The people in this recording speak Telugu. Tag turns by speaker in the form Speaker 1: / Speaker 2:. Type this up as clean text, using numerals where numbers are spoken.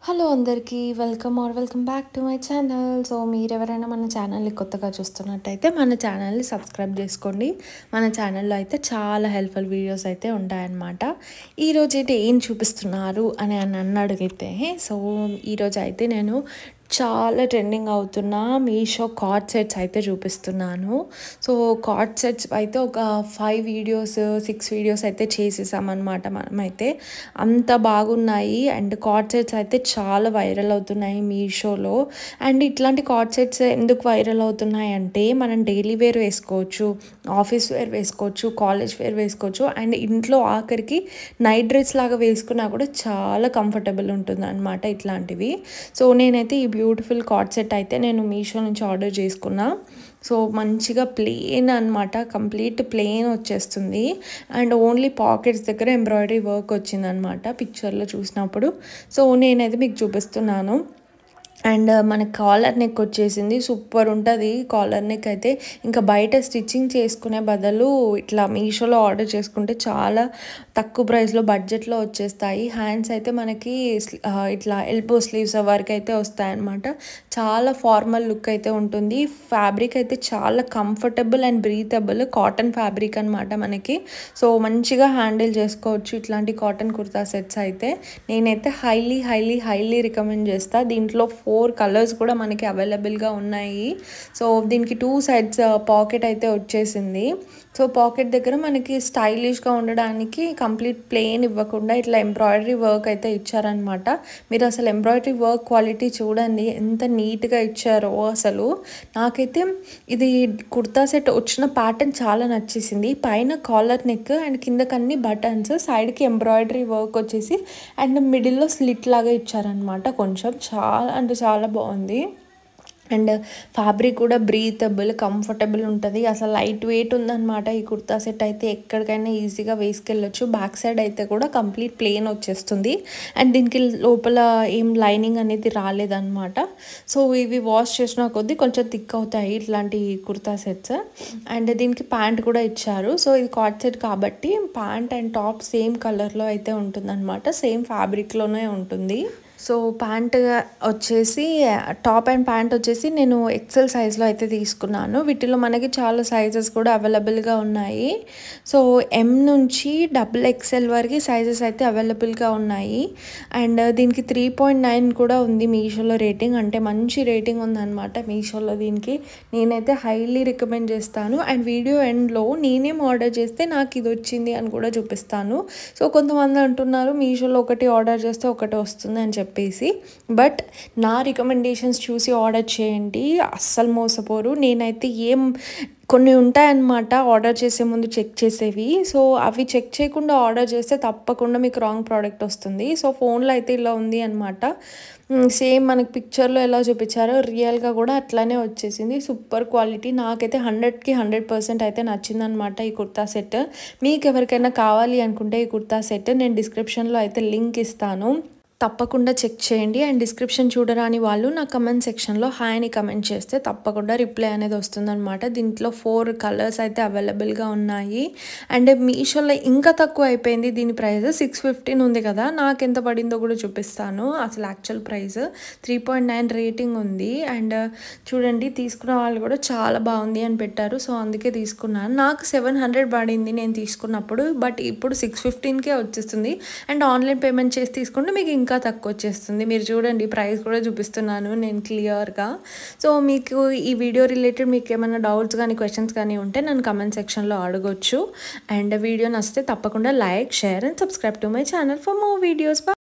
Speaker 1: హలో అందరికీ welcome back to my channel. So మీరెవరైనా మన ఛానల్ని కొత్తగా చూస్తున్నట్టయితే మన ఛానల్ని సబ్స్క్రైబ్ చేసుకోండి. మన ఛానల్లో అయితే చాలా హెల్ప్ఫుల్ వీడియోస్ అయితే ఉంటాయన్నమాట. ఈరోజు అయితే ఏం చూపిస్తున్నారు అని నన్ను అడిగితే, సో ఈరోజు అయితే నేను చాలా ట్రెండింగ్ అవుతున్న మీషో కార్డ్ సెట్స్ అయితే చూపిస్తున్నాను. సో కార్డ్ సెట్స్ అయితే ఒక 5 వీడియోస్ 6 వీడియోస్ అయితే చేసేసామన్నమాట. మనమైతే అంత బాగున్నాయి అండ్ కార్డ్ సెట్స్ అయితే చాలా వైరల్ అవుతున్నాయి మీషోలో. అండ్ ఇట్లాంటి కార్డ్ సెట్స్ ఎందుకు వైరల్ అవుతున్నాయి అంటే మనం డైలీ వేర్ వేసుకోవచ్చు, ఆఫీస్ వేర్ వేసుకోవచ్చు, కాలేజ్ వేర్ వేసుకోవచ్చు అండ్ ఇంట్లో ఆఖరికి నైట్ డ్రెస్ లాగా వేసుకున్నా కూడా చాలా కంఫర్టబుల్ ఉంటుంది అనమాట ఇట్లాంటివి. సో నేనైతే ఈ బ్యూటిఫుల్ కార్డ్ సెట్ అయితే నేను మీషో నుంచి ఆర్డర్ చేసుకున్నా. సో మంచిగా ప్లెయిన్ అనమాట, కంప్లీట్ ప్లెయిన్ వచ్చేస్తుంది అండ్ ఓన్లీ పాకెట్స్ దగ్గర ఎంబ్రాయిడరీ వర్క్ వచ్చిందనమాట పిక్చర్లో చూసినప్పుడు. సో నేనైతే మీకు చూపిస్తున్నాను. అండ్ మన కాలర్ నెక్ వచ్చేసింది, సూపర్ ఉంటుంది కాలర్ నెక్ అయితే. ఇంకా బయట స్టిచ్చింగ్ చేసుకునే బదులు ఇట్లా మీషోలో ఆర్డర్ చేసుకుంటే చాలా తక్కువ ప్రైస్లో బడ్జెట్లో వచ్చేస్తాయి. హ్యాండ్స్ అయితే మనకి ఇట్లా ఎల్బో స్లీవ్స్ వరకు అయితే వస్తాయన్నమాట. చాలా ఫార్మల్ లుక్ అయితే ఉంటుంది. ఫ్యాబ్రిక్ అయితే చాలా comfortable and breathable cotton fabric అనమాట మనకి. సో మంచిగా హ్యాండిల్ చేసుకోవచ్చు ఇట్లాంటి కాటన్ కుర్తా సెట్స్ అయితే. నేనైతే హైలీ రికమెండ్ చేస్తాను. దీంట్లో 4 కలర్స్ కూడా మనకి అవైలబుల్గా ఉన్నాయి. సో దీనికి 2 సైడ్స్ పాకెట్ అయితే వచ్చేసింది. సో పాకెట్ దగ్గర మనకి స్టైలిష్గా ఉండడానికి కంప్లీట్ ప్లెయిన్ ఇవ్వకుండా ఇట్లా ఎంబ్రాయిడరీ వర్క్ అయితే ఇచ్చారనమాట. మీరు అసలు ఎంబ్రాయిడరీ వర్క్ క్వాలిటీ చూడండి ఎంత నీట్గా ఇచ్చారో. అసలు నాకైతే ఇది కుర్తా సెట్ వచ్చిన ప్యాటర్న్ చాలా నచ్చేసింది. పైన కాలర్ నెక్ అండ్ కిందకన్నీ బటన్స్, సైడ్కి ఎంబ్రాయిడరీ వర్క్ వచ్చేసి అండ్ మిడిల్లో స్లిట్ లాగా ఇచ్చారనమాట. కొంచెం చాలా అంటే చాలా బాగుంది. అండ్ ఫ్యాబ్రిక్ కూడా బ్రీతబుల్ కంఫర్టబుల్ ఉంటుంది. అసలు లైట్ వెయిట్ ఉందన్నమాట ఈ కుర్తా సెట్ అయితే. ఎక్కడికైనా ఈజీగా వేసుకెళ్ళొచ్చు. బ్యాక్ సైడ్ అయితే కూడా కంప్లీట్ ప్లెయిన్ వచ్చేస్తుంది అండ్ దీనికి లోపల ఏం లైనింగ్ అనేది రాలేదన్నమాట. సో ఇవి వాష్ చేసిన కొద్దీ కొంచెం థిక్ అవుతాయి ఇట్లాంటి కుర్తా సెట్స్. అండ్ దీనికి ప్యాంట్ కూడా ఇచ్చారు. సో ఇది కార్డ్ సెట్ కాబట్టి ప్యాంట్ అండ్ టాప్ సేమ్ కలర్లో అయితే ఉంటుందన్నమాట, సేమ్ ఫ్యాబ్రిక్లోనే ఉంటుంది. సో ప్యాంట్ వచ్చేసి టాప్ అండ్ ప్యాంట్ వచ్చేసి నేను ఎక్సెల్ సైజ్లో అయితే తీసుకున్నాను. వీటిలో మనకి చాలా సైజెస్ కూడా అవైలబుల్గా ఉన్నాయి. సో ఎం నుంచి XXL వరకు సైజెస్ అయితే అవైలబుల్గా ఉన్నాయి. అండ్ దీనికి 3.9 కూడా ఉంది మీషోలో రేటింగ్, అంటే మంచి రేటింగ్ ఉందన్నమాట మీషోలో దీనికి. నేనైతే హైలీ రికమెండ్ చేస్తాను. అండ్ వీడియో ఎండ్లో నేనేం ఆర్డర్ చేస్తే నాకు ఇది వచ్చింది అని కూడా చూపిస్తాను. సో కొంతమంది అంటున్నారు మీషోలో ఒకటి ఆర్డర్ చేస్తే ఒకటి వస్తుంది అని చెప్పేసి, బట్ నా రికమెండేషన్స్ చూసి ఆర్డర్ చేయండి, అస్సలు మోసపోరు. నేనైతే కొన్ని ఉంటాయన్నమాట ఆర్డర్ చేసే ముందు చెక్ చేసేవి. సో అవి చెక్ చేయకుండా ఆర్డర్ చేస్తే తప్పకుండా మీకు రాంగ్ ప్రోడక్ట్ వస్తుంది. సో ఫోన్లో అయితే ఇలా ఉంది అనమాట. సేమ్ మనకి పిక్చర్లో ఎలా చూపించారో రియల్గా కూడా అట్లానే వచ్చేసింది. Super quality. నాకైతే 100కి 100% అయితే నచ్చిందనమాట ఈ కుర్తా సెట్. మీకు ఎవరికైనా కావాలి అనుకుంటే ఈ కుర్తా సెట్ నేను డిస్క్రిప్షన్లో అయితే లింక్ ఇస్తాను, తప్పకుండా చెక్ చేయండి. అండ్ డిస్క్రిప్షన్ చూడరాని వాళ్ళు నా కమెంట్ సెక్షన్లో హాయ్ అని కమెంట్ చేస్తే తప్పకుండా రిప్లై అనేది వస్తుందన్నమాట. దీంట్లో 4 కలర్స్ అయితే అవైలబుల్గా ఉన్నాయి. అండ్ మీషోలో ఇంకా తక్కువ అయిపోయింది దీని ప్రైస్. 615 ఉంది కదా, నాకు ఎంత పడిందో కూడా చూపిస్తాను. అసలు యాక్చువల్ ప్రైస్ 3.9 రేటింగ్ ఉంది. అండ్ చూడండి తీసుకున్న వాళ్ళు కూడా చాలా బాగుంది అని పెట్టారు. సో అందుకే తీసుకున్నాను. నాకు 700 పడింది నేను తీసుకున్నప్పుడు, బట్ ఇప్పుడు 615కే వచ్చేస్తుంది. అండ్ ఆన్లైన్ పేమెంట్ చేసి తీసుకుంటే మీకు ఇంకా తక్కువ వచ్చేస్తుంది. మీరు చూడండి ప్రైస్ కూడా చూపిస్తున్నాను నేను క్లియర్గా. సో మీకు ఈ వీడియో రిలేటెడ్ మీకు ఏమైనా డౌట్స్ కానీ క్వశ్చన్స్ కానీ ఉంటే నన్ను కమెంట్ సెక్షన్లో అడగొచ్చు. అండ్ వీడియో నచ్చితే తప్పకుండా like, share and subscribe to my channel for more videos.